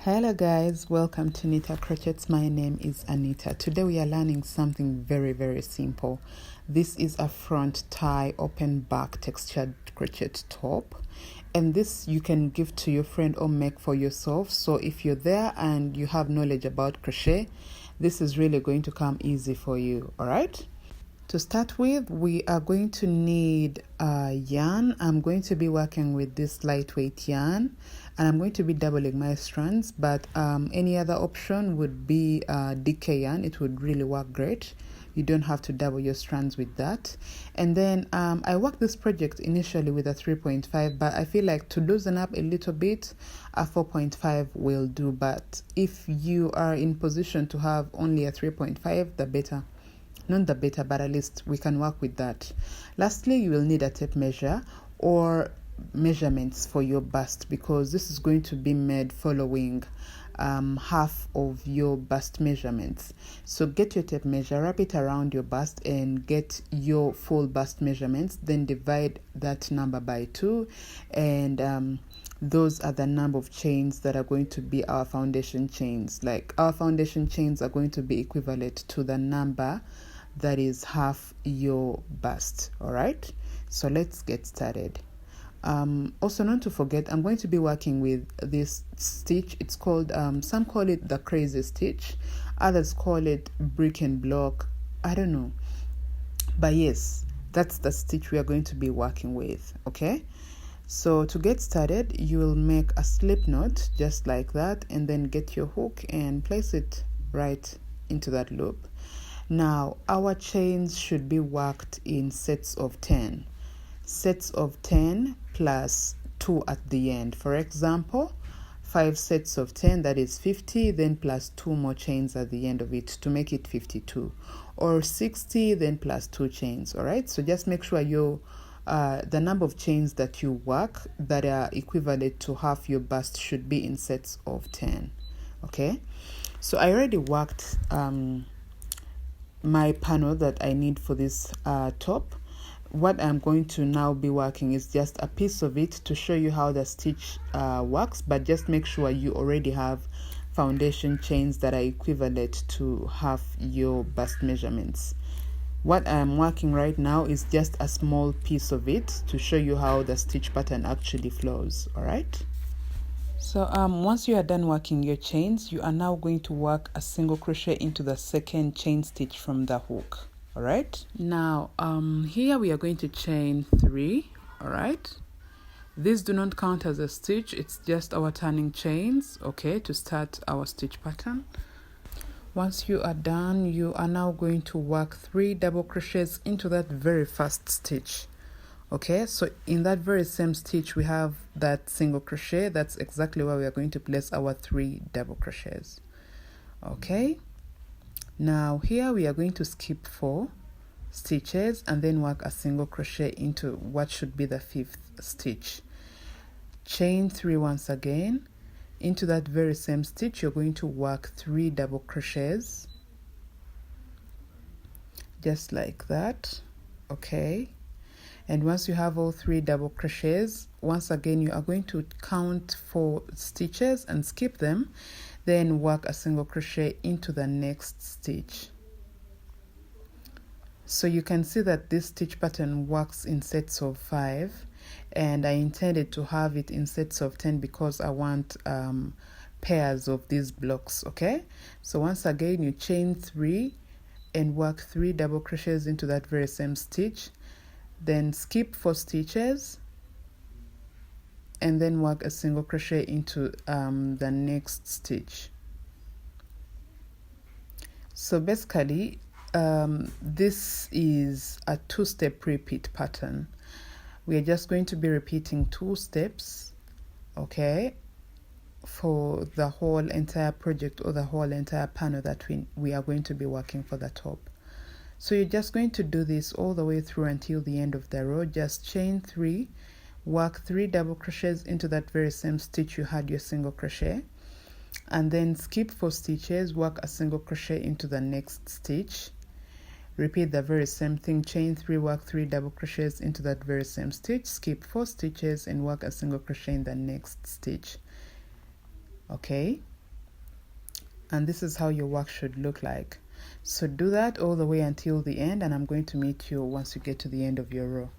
Hello guys, welcome to Anita Crochets. My name is Anita. Today we are learning something very simple. This is a front tie open back textured crochet top, and this you can give to your friend or make for yourself. So if you're there and you have knowledge about crochet, this is really going to come easy for you. All right, to start with, we are going to need yarn. I'm going to be working with this lightweight yarn, and I'm going to be doubling my strands, but any other option would be DK yarn. It would really work great. You don't have to double your strands with that. And then I worked this project initially with a 3.5, but I feel like to loosen up a little bit, a 4.5 will do. But if you are in position to have only a 3.5, the better. Not the better, but at least we can work with that. Lastly, you will need a tape measure or measurements for your bust, because this is going to be made following half of your bust measurements. So get your tape measure, wrap it around your bust and get your full bust measurements, then divide that number by 2, and those are the number of chains that are going to be our foundation chains. Like, our foundation chains are going to be equivalent to the number that is half your bust. All right, so let's get started. Also, not to forget, I'm going to be working with this stitch. It's called some call it the crazy stitch, others call it brick and block, I don't know, but yes, that's the stitch we are going to be working with. Okay, so to get started, you will make a slip knot just like that, and then get your hook and place it right into that loop. Now our chains should be worked in sets of 10 plus 2 at the end. For example, 5 sets of 10, that is 50, then plus 2 more chains at the end of it to make it 52, or 60, then plus 2 chains. All right, so just make sure you the number of chains that you work that are equivalent to half your bust should be in sets of 10. Okay, so I already worked my panel that I need for this top. What I'm going to now be working is just a piece of it to show you how the stitch works, but just make sure you already have foundation chains that are equivalent to half your bust measurements. What I'm working right now is just a small piece of it to show you how the stitch pattern actually flows. All right, so once you are done working your chains, you are now going to work a single crochet into the second chain stitch from the hook. All right, now here we are going to chain 3. All right, these do not count as a stitch, it's just our turning chains, okay, to start our stitch pattern. Once you are done, you are now going to work 3 double crochets into that very first stitch. Okay, so in that very same stitch we have that single crochet. That's exactly where we are going to place our 3 double crochets. Okay, now here we are going to skip 4 stitches and then work a single crochet into what should be the 5th stitch. Chain 3 once again. Into that very same stitch you're going to work 3 double crochets just like that. Okay, and once you have all 3 double crochets, once again you are going to count 4 stitches and skip them, then work a single crochet into the next stitch. So you can see that this stitch pattern works in sets of 5, and I intended to have it in sets of 10 because I want pairs of these blocks. Okay, so once again you chain 3 and work 3 double crochets into that very same stitch, then skip 4 stitches and then work a single crochet into the next stitch. So basically this is a 2-step repeat pattern. We are just going to be repeating 2 steps, okay, for the whole entire project or the whole entire panel that we are going to be working for the top. So you're just going to do this all the way through until the end of the row. Just chain 3, work 3 double crochets into that very same stitch you had your single crochet, and then skip 4 stitches, work a single crochet into the next stitch. Repeat the very same thing, chain 3, work 3 double crochets into that very same stitch, skip 4 stitches and work a single crochet in the next stitch. Okay, and this is how your work should look like. So do that all the way until the end, and I'm going to meet you once you get to the end of your row.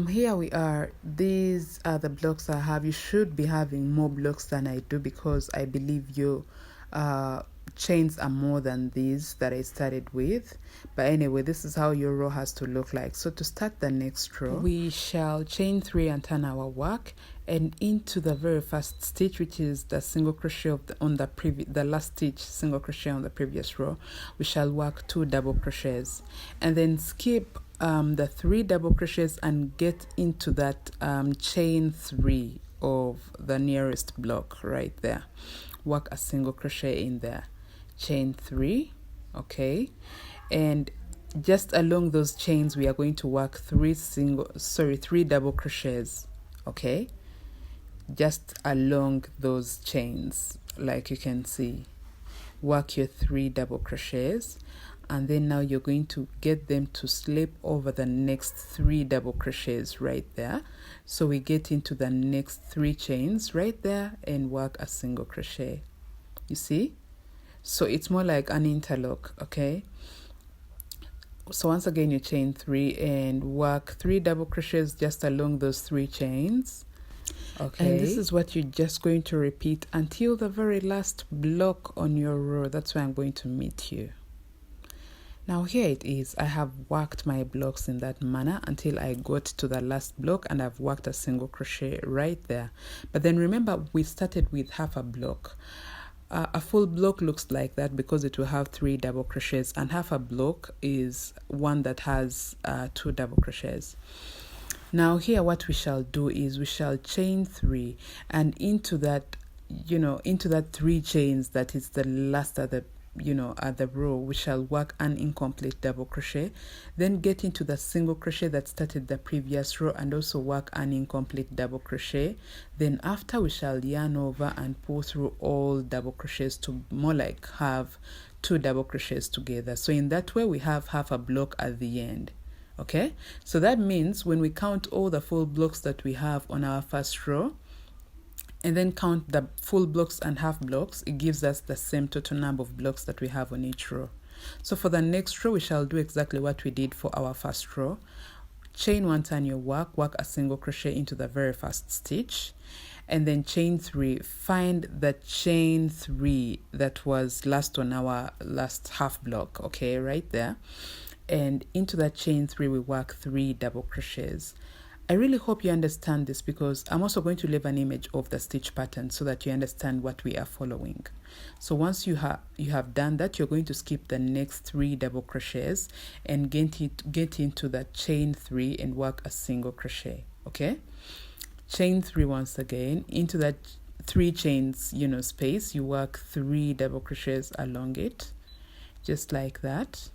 Here we are. These are the blocks I have. You should be having more blocks than I do, because I believe your chains are more than these that I started with. But anyway, this is how your row has to look like. So to start the next row, we shall chain 3 and turn our work, and into the very first stitch, which is the single crochet of the last stitch single crochet on the previous row, we shall work 2 double crochets, and then skip the 3 double crochets and get into that chain 3 of the nearest block right there. Work a single crochet in there, chain 3, okay, and just along those chains we are going to work 3 double crochets, okay, just along those chains, like you can see. Work your 3 double crochets, and then now you're going to get them to slip over the next 3 double crochets right there. So we get into the next 3 chains right there and work a single crochet. You see? So it's more like an interlock, okay? So once again, you chain 3 and work 3 double crochets just along those 3 chains. Okay, and this is what you're just going to repeat until the very last block on your row. That's where I'm going to meet you. Now here it is. I have worked my blocks in that manner until I got to the last block, and I've worked a single crochet right there. But then remember, we started with half a block. A full block looks like that because it will have 3 double crochets, and half a block is one that has 2 double crochets. Now here what we shall do is we shall chain 3, and into that, into that 3 chains that is the last at the row, we shall work an incomplete double crochet, then get into the single crochet that started the previous row and also work an incomplete double crochet. Then after, we shall yarn over and pull through all double crochets to more like have 2 double crochets together. So in that way we have half a block at the end. Okay, so that means when we count all the full blocks that we have on our first row and then count the full blocks and half blocks, it gives us the same total number of blocks that we have on each row. So for the next row, we shall do exactly what we did for our first row. Chain 1, turn your work, work a single crochet into the very first stitch, and then chain 3. Find the chain 3 that was last on our last half block, okay, right there. And into that chain 3 we work 3 double crochets. I really hope you understand this, because I'm also going to leave an image of the stitch pattern so that you understand what we are following. So once you have done that, you're going to skip the next 3 double crochets and get into that chain 3 and work a single crochet, okay? Chain 3 once again, into that 3 chains space, you work 3 double crochets along it, just like that.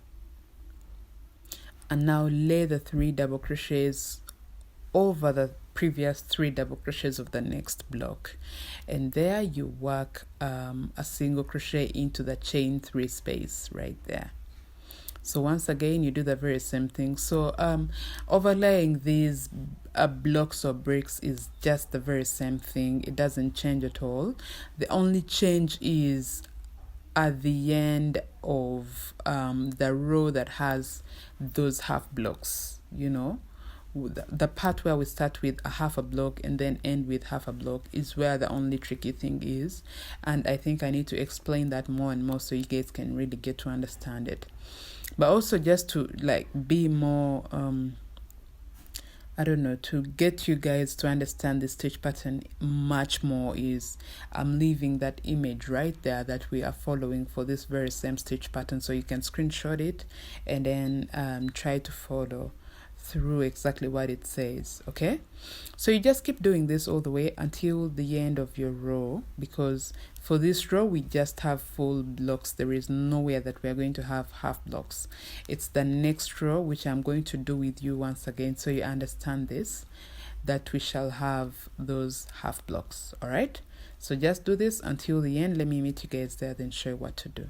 And now lay the 3 double crochets over the previous 3 double crochets of the next block, and there you work a single crochet into the chain 3 space right there. So once again you do the very same thing. So overlaying these blocks or bricks is just the very same thing. It doesn't change at all. The only change is at the end of the row that has those half blocks, the part where we start with a half a block and then end with half a block is where the only tricky thing is, and I think I need to explain that more and more so you guys can really get to understand it. But also just to be more to get you guys to understand the stitch pattern much more, is I'm leaving that image right there that we are following for this very same stitch pattern, so you can screenshot it and then try to follow through exactly what it says. Okay, so you just keep doing this all the way until the end of your row, because for this row we just have full blocks. There is nowhere that we are going to have half blocks. It's the next row which I'm going to do with you once again so you understand this, that we shall have those half blocks. All right, so just do this until the end. Let me meet you guys there, then show you what to do.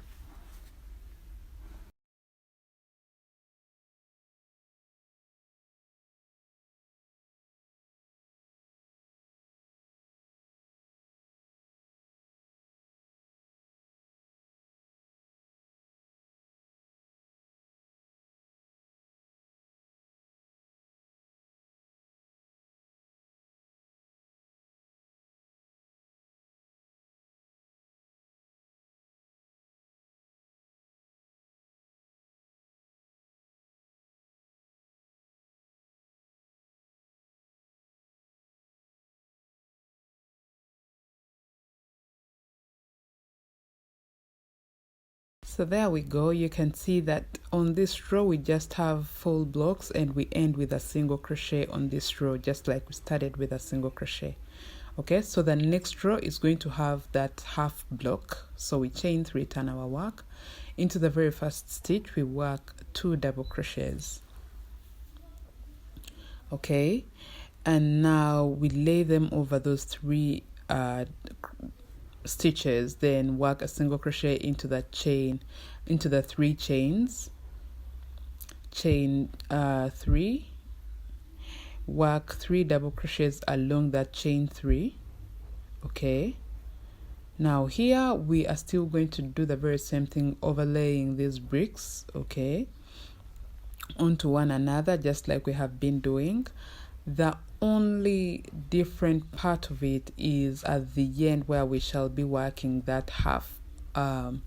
So there we go. You can see that on this row we just have full blocks and we end with a single crochet on this row, just like we started with a single crochet. Okay, so the next row is going to have that half block. So we chain 3, turn our work. Into the very first stitch we work 2 double crochets. Okay, and now we lay them over those 3 stitches, then work a single crochet into that chain, into the 3 chains, chain 3, work 3 double crochets along that chain 3. Okay, now here we are still going to do the very same thing, overlaying these bricks, okay, onto one another, just like we have been doing. The only different part of it is at the end, where we shall be working that half of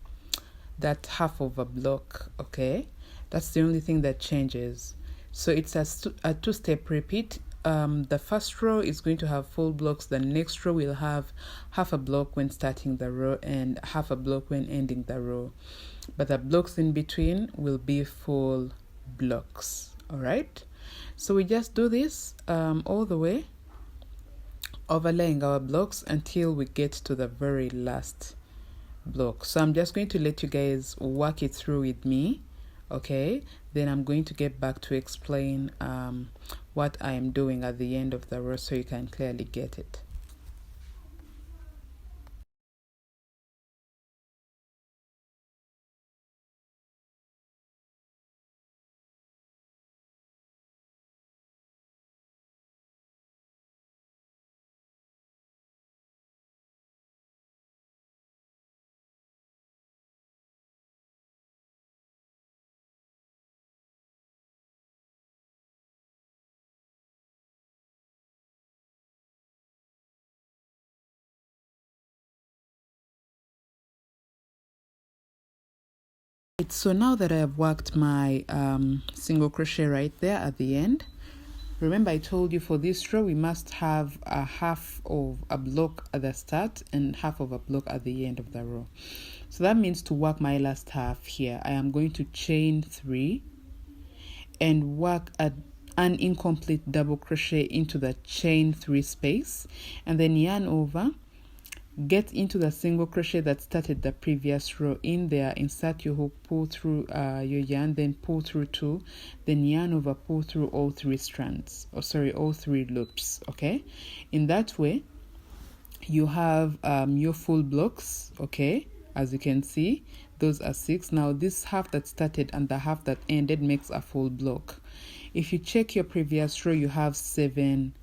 a block. Okay, that's the only thing that changes. So it's a 2-step repeat. The first row is going to have full blocks. The next row will have half a block when starting the row and half a block when ending the row, but the blocks in between will be full blocks. All right, so we just do this all the way, overlaying our blocks until we get to the very last block. So I'm just going to let you guys work it through with me. Okay, then I'm going to get back to explain what I am doing at the end of the row so you can clearly get it. So now that I have worked my single crochet right there at the end, remember I told you for this row we must have a half of a block at the start and half of a block at the end of the row. So that means to work my last half here, I am going to chain 3 and work an incomplete double crochet into the chain 3 space, and then yarn over, get into the single crochet that started the previous row in there, insert your hook, pull through your yarn, then pull through 2, then yarn over, pull through all 3 strands, all 3 loops. Okay, in that way you have your full blocks. Okay, as you can see, those are 6. Now this half that started and the half that ended makes a full block. If you check your previous row, you have 7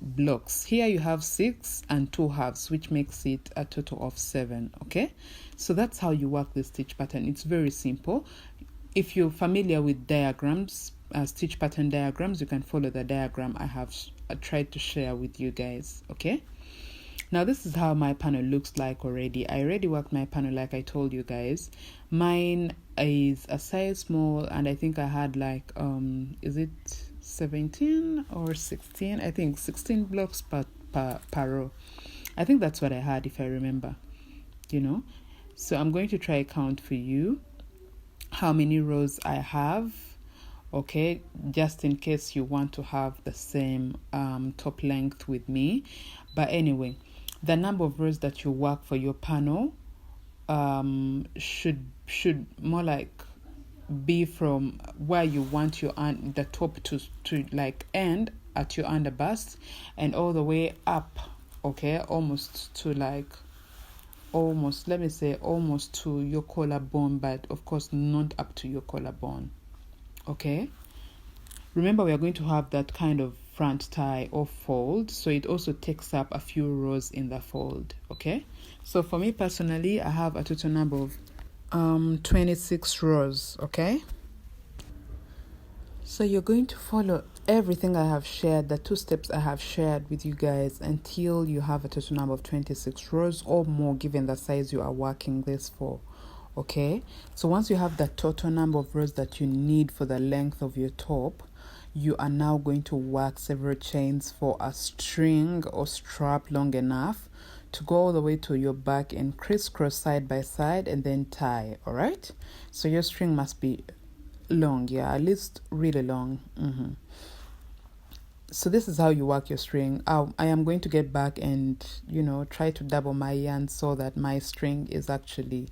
blocks. Here you have 6 and 2 halves, which makes it a total of 7. Okay, so that's how you work the stitch pattern. It's very simple. If you're familiar with diagrams, stitch pattern diagrams, you can follow the diagram I have tried to share with you guys. Okay, now this is how my panel looks like already. I already worked my panel like I told you guys. Mine is a size small, and I think I had like is it 17 or 16? I think 16 blocks per row. I think that's what I had, if I remember, so I'm going to try count for you how many rows I have, okay, just in case you want to have the same top length with me. But anyway, the number of rows that you work for your panel should more like be from where you want the top to like end at your underbust, and all the way up, okay, almost to your collarbone, but of course not up to your collarbone. Okay, remember we are going to have that kind of front tie or fold, so it also takes up a few rows in the fold. Okay, so for me personally, I have a total number of 26 rows. Okay, so you're going to follow everything I have shared, the 2 steps I have shared with you guys, until you have a total number of 26 rows or more, given the size you are working this for. Okay, so once you have the total number of rows that you need for the length of your top, you are now going to work several chains for a string or strap long enough to go all the way to your back and crisscross side by side and then tie. All right, so your string must be long, yeah, at least really long. So this is how you work your string. I am going to get back and try to double my yarn so that my string is actually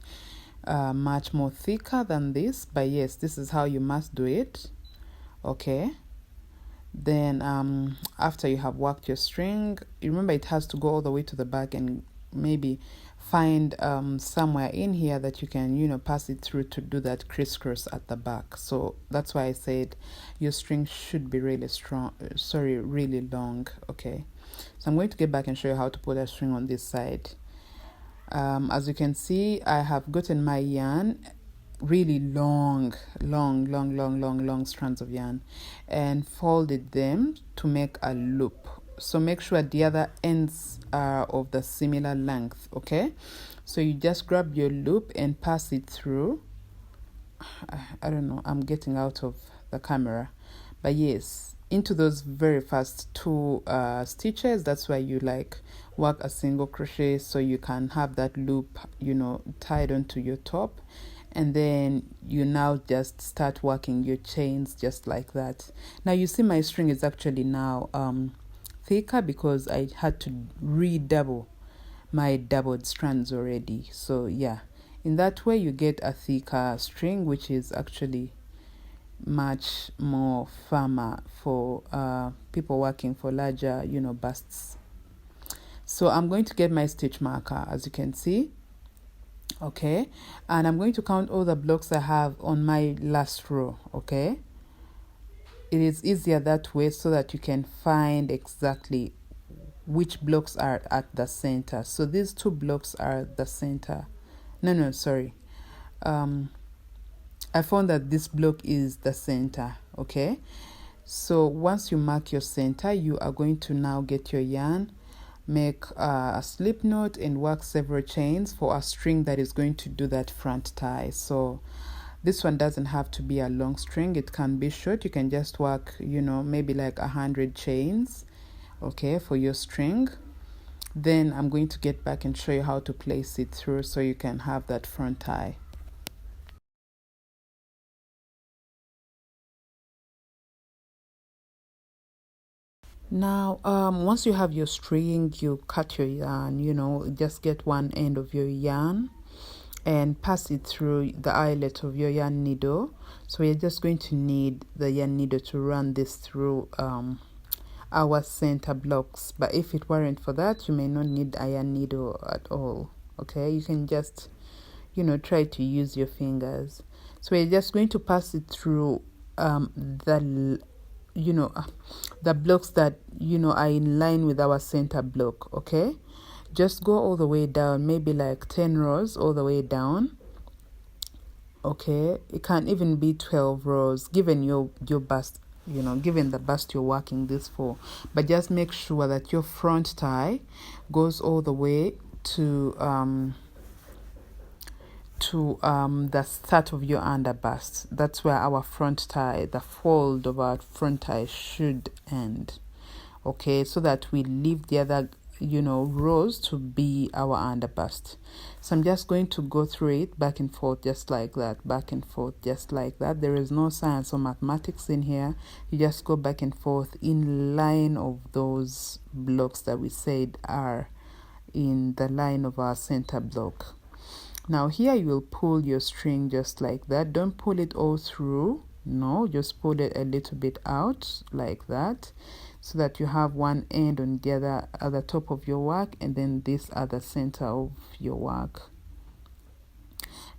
much more thicker than this, but yes, this is how you must do it. Okay, then after you have worked your string, remember it has to go all the way to the back, and maybe find somewhere in here that you can pass it through to do that crisscross at the back. So that's why I said your string should be really really long. Okay, so I'm going to get back and show you how to put a string on this side. As you can see, I have gotten my yarn, really long strands of yarn, and folded them to make a loop. So make sure the other ends are of the similar length. Okay, so you just grab your loop and pass it through. I don't know, I'm getting out of the camera, but yes, into those very first two stitches. That's why you work a single crochet, so you can have that loop tied onto your top, and then you now just start working your chains just like that. Now you see my string is actually now thicker because I had to redouble my doubled strands already. So yeah, in that way you get a thicker string, which is actually much more firmer for people working for larger busts. So I'm going to get my stitch marker, as you can see. Okay, and I'm going to count all the blocks I have on my last row. Okay, it is easier that way so that you can find exactly which blocks are at the center. So these two blocks are the center. No, sorry, I found that this block is the center. Okay, so once you mark your center, you are going to now get your yarn, make a slip knot, and work several chains for a string that is going to do that front tie. So this one doesn't have to be a long string, it can be short. You can just work maybe like 100 chains, okay, for your string. Then I'm going to get back and show you how to place it through so you can have that front tie. Now once you have your string, you cut your yarn, just get one end of your yarn and pass it through the eyelet of your yarn needle. So we're just going to need the yarn needle to run this through our center blocks, but if it weren't for that, you may not need a yarn needle at all. Okay, you can just try to use your fingers. So we're just going to pass it through the blocks that are in line with our center block. Okay, just go all the way down, maybe like 10 rows all the way down. Okay, it can even be 12 rows given your bust, given the bust you're working this for. But just make sure that your front tie goes all the way to the start of your under bust. That's where our front tie, the fold of our front tie, should end. Okay, so that we leave the other rows to be our under bust. So I'm just going to go through it back and forth just like that, back and forth just like that. There is no science or mathematics in here. You just go back and forth in line of those blocks that we said are in the line of our center block. Now here you will pull your string just like that. Don't pull it all through, no, just pull it a little bit out like that, so that you have one end on the other at the top of your work, and then this at the center of your work.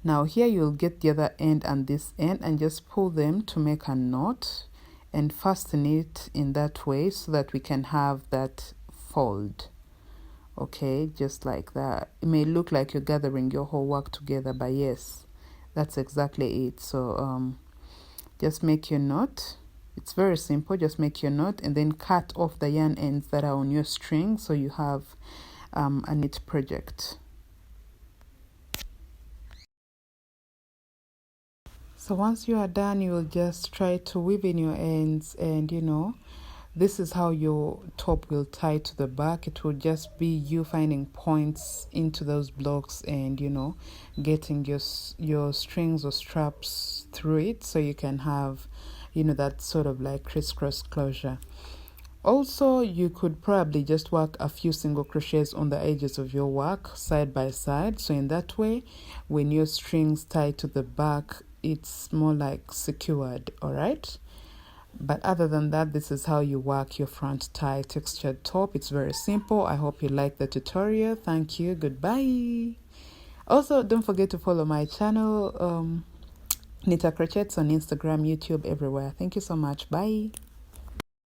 Now here you'll get the other end and this end and just pull them to make a knot and fasten it in that way so that we can have that fold. Okay, just like that. It may look like you're gathering your whole work together, but yes, that's exactly it. So just make your knot. It's very simple. Just make your knot and then cut off the yarn ends that are on your string so you have a neat project. So once you are done, you will just try to weave in your ends, and This is how your top will tie to the back. It will just be you finding points into those blocks and, you know, getting your strings or straps through it, so you can have, you know, that sort of like crisscross closure. Also, you could probably just work a few single crochets on the edges of your work side by side. So in that way, when your strings tie to the back, it's more like secured, all right? But other than that, this is how you work your front tie textured top. It's very simple. I hope you like the tutorial. Thank you. Goodbye. Also, don't forget to follow my channel, Nita Crochets, on Instagram, YouTube, everywhere. Thank you so much. Bye.